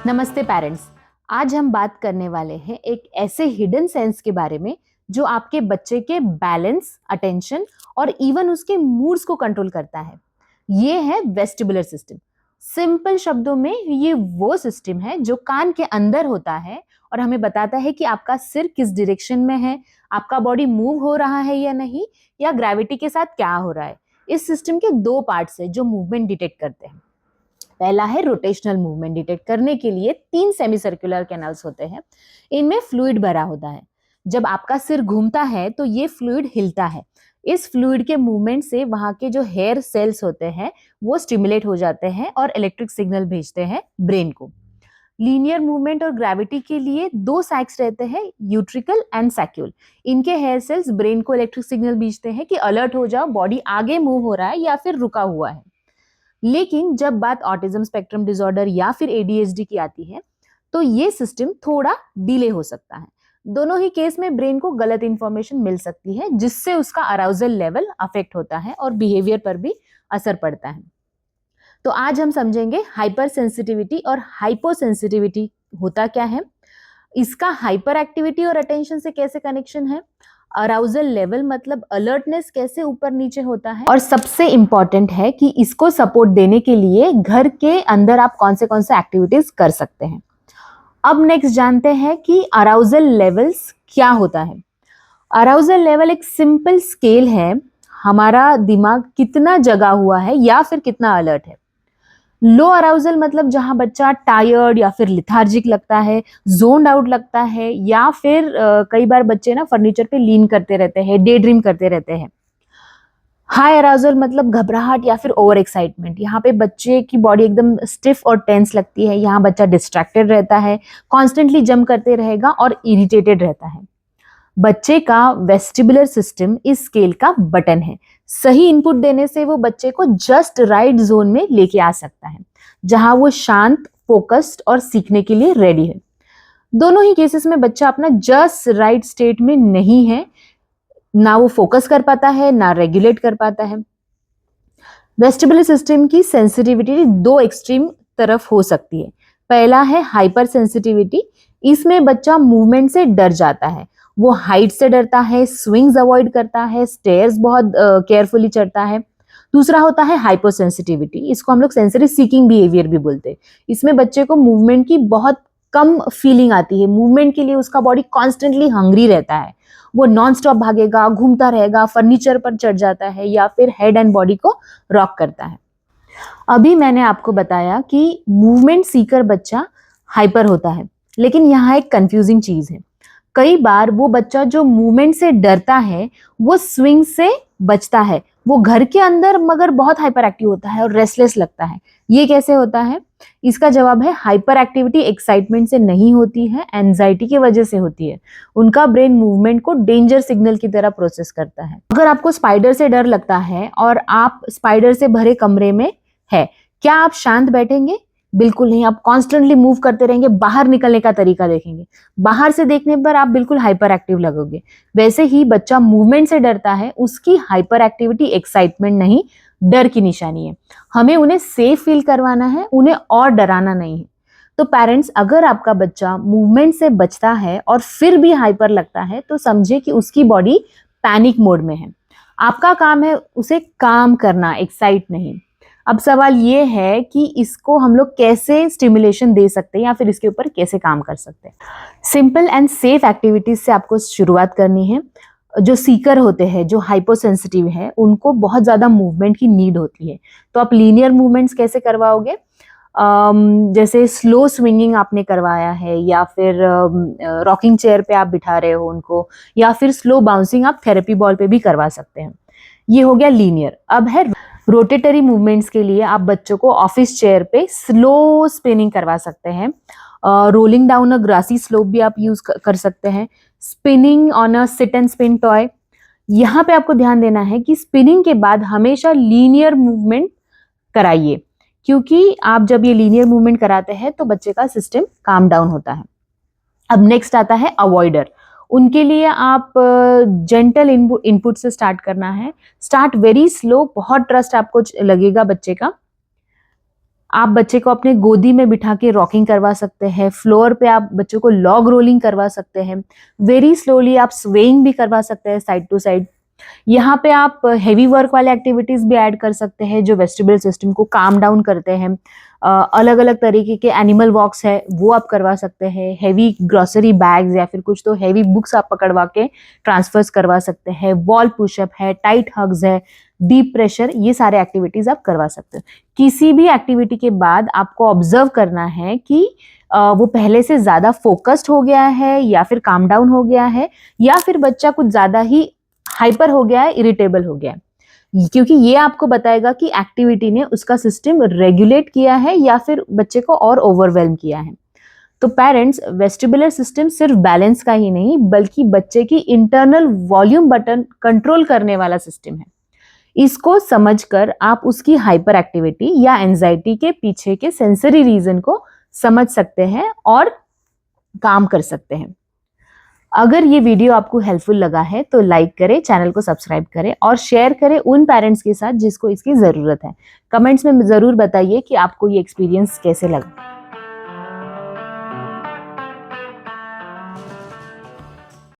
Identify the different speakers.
Speaker 1: नमस्ते पेरेंट्स। आज हम बात करने वाले हैं एक ऐसे हिडन सेंस के बारे में जो आपके बच्चे के बैलेंस, अटेंशन और इवन उसके मूड्स को कंट्रोल करता है। ये है वेस्टिबुलर सिस्टम। सिंपल शब्दों में ये वो सिस्टम है जो कान के अंदर होता है और हमें बताता है कि आपका सिर किस डायरेक्शन में है, आपका बॉडी मूव हो रहा है या नहीं, या ग्रेविटी के साथ क्या हो रहा है। इस सिस्टम के दो पार्ट्स है जो मूवमेंट डिटेक्ट करते हैं। पहला है रोटेशनल मूवमेंट। डिटेक्ट करने के लिए 3 सेमी सर्कुलर कैनल्स होते हैं। इनमें फ्लूइड भरा होता है। जब आपका सिर घूमता है तो ये फ्लूइड हिलता है। इस फ्लूइड के मूवमेंट से वहां के जो हेयर सेल्स होते हैं वो स्टिमुलेट हो जाते हैं और इलेक्ट्रिक सिग्नल भेजते हैं ब्रेन को। लीनियर मूवमेंट और ग्रेविटी के लिए 2 साइक्स रहते हैं, यूट्रिकल एंड सैक्यूल। इनके हेयर सेल्स ब्रेन को इलेक्ट्रिक सिग्नल भेजते हैं कि अलर्ट हो जाओ, बॉडी आगे मूव हो रहा है या फिर रुका हुआ है। लेकिन जब बात ऑटिज्म स्पेक्ट्रम डिसऑर्डर या फिर एडीएचडी की आती है तो ये सिस्टम थोड़ा डिले हो सकता है। दोनों ही केस में ब्रेन को गलत इंफॉर्मेशन मिल सकती है जिससे उसका अराउजल लेवल अफेक्ट होता है और बिहेवियर पर भी असर पड़ता है। तो आज हम समझेंगे हाइपर सेंसिटिविटी और हाइपो सेंसिटिविटी होता क्या है, इसका हाइपर एक्टिविटी और अटेंशन से कैसे कनेक्शन है, अराउजल लेवल मतलब अलर्टनेस कैसे ऊपर नीचे होता है, और सबसे इंपॉर्टेंट है कि इसको सपोर्ट देने के लिए घर के अंदर आप कौन से एक्टिविटीज कर सकते हैं। अब नेक्स्ट जानते हैं कि अराउजल लेवल्स क्या होता है। अराउजल लेवल एक सिंपल स्केल है, हमारा दिमाग कितना जगा हुआ है या फिर कितना अलर्ट है। लो अराउजल मतलब जहां बच्चा टायर्ड या फिर लिथार्जिक लगता है, जोन्ड आउट लगता है, या फिर कई बार बच्चे ना फर्नीचर पे लीन करते रहते हैं, डे ड्रीम करते रहते हैं। हाई अराउजल मतलब घबराहट या फिर ओवर एक्साइटमेंट, यहाँ पे बच्चे की बॉडी एकदम स्टिफ और टेंस लगती है, यहाँ बच्चा डिस्ट्रैक्टेड रहता है, कॉन्स्टेंटली जंप करते रहेगा और इरिटेटेड रहता है। बच्चे का वेस्टिबुलर सिस्टम इस स्केल का बटन है। सही इनपुट देने से वो बच्चे को जस्ट राइट जोन में लेके आ सकता है जहां वो शांत, फोकस्ड और सीखने के लिए रेडी है। दोनों ही केसेस में बच्चा अपना जस्ट राइट स्टेट में नहीं है, ना वो फोकस कर पाता है ना रेगुलेट कर पाता है। वेस्टिबुलर सिस्टम की सेंसिटिविटी 2 एक्सट्रीम तरफ हो सकती है। पहला है हाइपर सेंसिटिविटी, इसमें बच्चा मूवमेंट से डर जाता है, वो हाइट से डरता है, स्विंग्स अवॉइड करता है, स्टेयर्स बहुत केयरफुली चढ़ता है। दूसरा होता है हाइपर सेंसिटिविटी, इसको हम लोग सेंसरी सीकिंग बिहेवियर भी बोलते हैं। इसमें बच्चे को मूवमेंट की बहुत कम फीलिंग आती है, मूवमेंट के लिए उसका बॉडी कॉन्स्टेंटली हंग्री रहता है, वो नॉन स्टॉप भागेगा, घूमता रहेगा, फर्नीचर पर चढ़ जाता है या फिर हेड एंड बॉडी को रॉक करता है। अभी मैंने आपको बताया कि मूवमेंट सीकर बच्चा हाइपर होता है, लेकिन यहाँ एक कंफ्यूजिंग चीज है। कई बार वो बच्चा जो मूवमेंट से डरता है वो स्विंग से बचता है, वो घर के अंदर मगर बहुत हाइपर एक्टिव होता है और रेस्टलेस लगता है। ये कैसे होता है? इसका जवाब है हाइपर एक्टिविटी एक्साइटमेंट से नहीं होती है, एंजाइटी की वजह से होती है। उनका ब्रेन मूवमेंट को डेंजर सिग्नल की तरह प्रोसेस करता है। अगर आपको स्पाइडर से डर लगता है और आप स्पाइडर से भरे कमरे में है, क्या आप शांत बैठेंगे? बिल्कुल नहीं, आप कॉन्स्टेंटली मूव करते रहेंगे, बाहर निकलने का तरीका देखेंगे। बाहर से देखने पर आप बिल्कुल हाइपर एक्टिव लगोगे। वैसे ही बच्चा मूवमेंट से डरता है, उसकी हाइपर एक्टिविटी एक्साइटमेंट नहीं, डर की निशानी है। हमें उन्हें सेफ फील करवाना है, उन्हें और डराना नहीं है। तो पेरेंट्स, अगर आपका बच्चा मूवमेंट से बचता है और फिर भी हाइपर लगता है तो समझे कि उसकी बॉडी पैनिक मोड में है। आपका काम है उसे काम करना, एक्साइट नहीं। अब सवाल ये है कि इसको हम लोग कैसे स्टिमुलेशन दे सकते हैं या फिर इसके ऊपर कैसे काम कर सकते हैं। सिंपल एंड सेफ एक्टिविटीज से आपको शुरुआत करनी है। जो सीकर होते हैं, जो हाइपोसेंसिटिव है, उनको बहुत ज्यादा मूवमेंट की नीड होती है। तो आप लीनियर मूवमेंट्स कैसे करवाओगे? जैसे स्लो स्विंगिंग आपने करवाया है, या फिर रॉकिंग चेयर पे आप बिठा रहे हो उनको, या फिर स्लो बाउंसिंग आप थेरेपी बॉल पे भी करवा सकते हैं। ये हो गया लीनियर। अब है रोटेटरी मूवमेंट्स के लिए आप बच्चों को ऑफिस चेयर पे स्लो स्पिनिंग करवा सकते हैं। Rolling down a grassy slope भी आप यूज कर सकते हैं। Spinning on a sit and spin toy. यहाँ पे आपको ध्यान देना है कि स्पिनिंग के बाद हमेशा लीनियर मूवमेंट कराइए, क्योंकि आप जब ये लीनियर मूवमेंट कराते हैं तो बच्चे का सिस्टम काम डाउन होता है। अब नेक्स्ट आता है अवॉइडर। उनके लिए आप जेंटल इनपुट से स्टार्ट करना है। स्टार्ट वेरी स्लो, बहुत ट्रस्ट आपको लगेगा बच्चे का। आप बच्चे को अपने गोदी में बिठा के रॉकिंग करवा सकते हैं, फ्लोर पे आप बच्चों को लॉग रोलिंग करवा सकते हैं, वेरी स्लोली आप स्वेइंग भी करवा सकते हैं साइड टू साइड। यहाँ पे आप हेवी वर्क वाले एक्टिविटीज भी ऐड कर सकते हैं जो वेस्टिबुलर सिस्टम को काम डाउन करते हैं। अलग अलग तरीके के एनिमल वॉक्स है वो आप करवा सकते हैं, हेवी ग्रोसरी बैग्स या फिर कुछ तो हेवी बुक्स आप पकड़वा के ट्रांसफर्स करवा सकते हैं, वॉल पुशअप है, टाइट हग्स है, डीप प्रेशर, ये सारे एक्टिविटीज आप करवा सकते हैं। किसी भी एक्टिविटी के बाद आपको ऑब्जर्व करना है कि वो पहले से ज्यादा फोकस्ड हो गया है या फिर काम डाउन हो गया है या फिर बच्चा कुछ ज्यादा ही हाइपर हो गया है, इरिटेबल हो गया है, क्योंकि ये आपको बताएगा कि एक्टिविटी ने उसका सिस्टम रेगुलेट किया है या फिर बच्चे को और ओवरवेल्म किया है। तो पेरेंट्स, वेस्टिबुलर सिस्टम सिर्फ बैलेंस का ही नहीं बल्कि बच्चे की इंटरनल वॉल्यूम बटन कंट्रोल करने वाला सिस्टम है। इसको समझकर आप उसकी हाइपर एक्टिविटी या एंजाइटी के पीछे के सेंसरी रीजन को समझ सकते हैं और काम कर सकते हैं। अगर ये वीडियो आपको हेल्पफुल लगा है तो लाइक करें, चैनल को सब्सक्राइब करें और शेयर करें उन पेरेंट्स के साथ जिसको इसकी ज़रूरत है। कमेंट्स में ज़रूर बताइए कि आपको ये एक्सपीरियंस कैसे लगा।